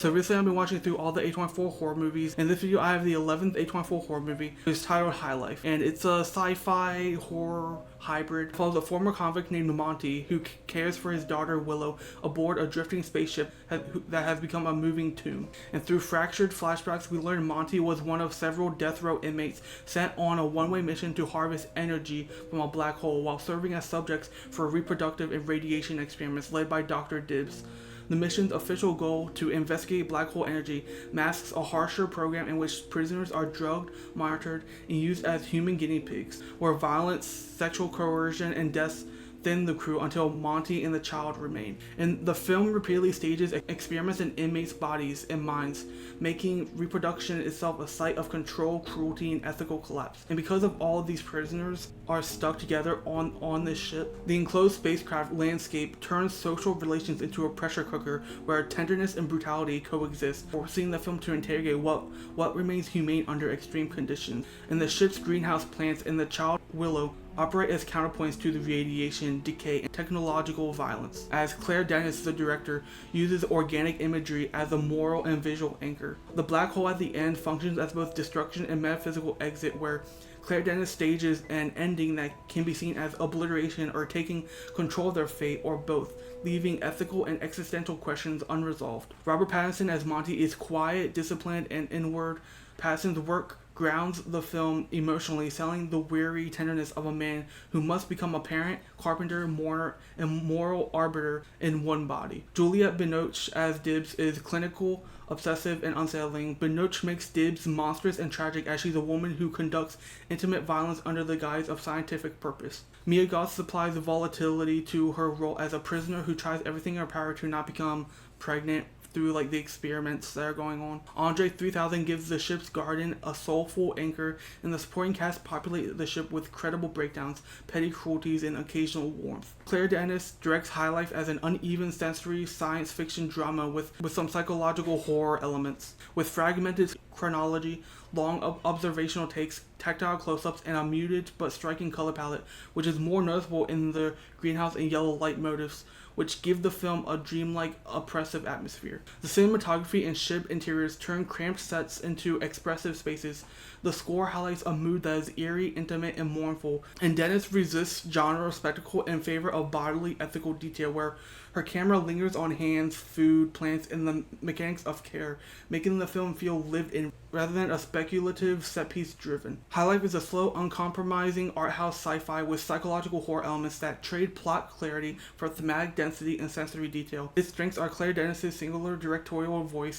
So recently I've been watching through all the A24 horror movies. In this video I have the 11th A24 horror movie. It's titled High Life, and it's a sci-fi horror hybrid. It follows a former convict named Monty who cares for his daughter Willow aboard a drifting spaceship that has become a moving tomb. And through fractured flashbacks we learn Monty was one of several death row inmates sent on a one-way mission to harvest energy from a black hole while serving as subjects for reproductive and radiation experiments led by Dr. Dibbs. The mission's official goal, to investigate black hole energy, masks a harsher program in which prisoners are drugged, monitored, and used as human guinea pigs, where violence, sexual coercion, and deaths thin the crew until Monty and the child remain. And the film repeatedly stages experiments in inmates' bodies and minds, making reproduction itself a site of control, cruelty, and ethical collapse. And because of all of these prisoners are stuck together on this ship, the enclosed spacecraft landscape turns social relations into a pressure cooker where tenderness and brutality coexist, forcing the film to interrogate what remains humane under extreme conditions. And the ship's greenhouse plants and the child Willow operate as counterpoints to the radiation, decay, and technological violence, as Claire Denis, the director, uses organic imagery as a moral and visual anchor. The black hole at the end functions as both destruction and metaphysical exit, where Claire Denis stages an ending that can be seen as obliteration or taking control of their fate, or both, leaving ethical and existential questions unresolved. Robert Pattinson as Monty is quiet, disciplined, and inward. Pattinson's work grounds the film emotionally, selling the weary tenderness of a man who must become a parent, carpenter, mourner, and moral arbiter in one body. Juliette Binoche as Dibbs is clinical, obsessive, and unsettling. Binoche makes Dibbs monstrous and tragic as she's a woman who conducts intimate violence under the guise of scientific purpose. Mia Goth supplies volatility to her role as a prisoner who tries everything in her power to not become pregnant through the experiments that are going on. Andre 3000 gives the ship's garden a soulful anchor, and the supporting cast populate the ship with credible breakdowns, petty cruelties, and occasional warmth. Claire Denis directs High Life as an uneven sensory science fiction drama with some psychological horror elements. With fragmented chronology, long observational takes, tactile close-ups, and a muted but striking color palette, which is more noticeable in the greenhouse and yellow light motifs, which give the film a dreamlike, oppressive atmosphere. The cinematography and ship interiors turn cramped sets into expressive spaces. The score highlights a mood that is eerie, intimate, and mournful, and Denis resists genre spectacle in favor of bodily, ethical detail, where her camera lingers on hands, food, plants, and the mechanics of care, making the film feel lived in rather than a speculative set-piece driven. High Life is a slow, uncompromising art house sci-fi with psychological horror elements that trade plot clarity for thematic density and sensory detail. Its strengths are Claire Denis' singular directorial voice,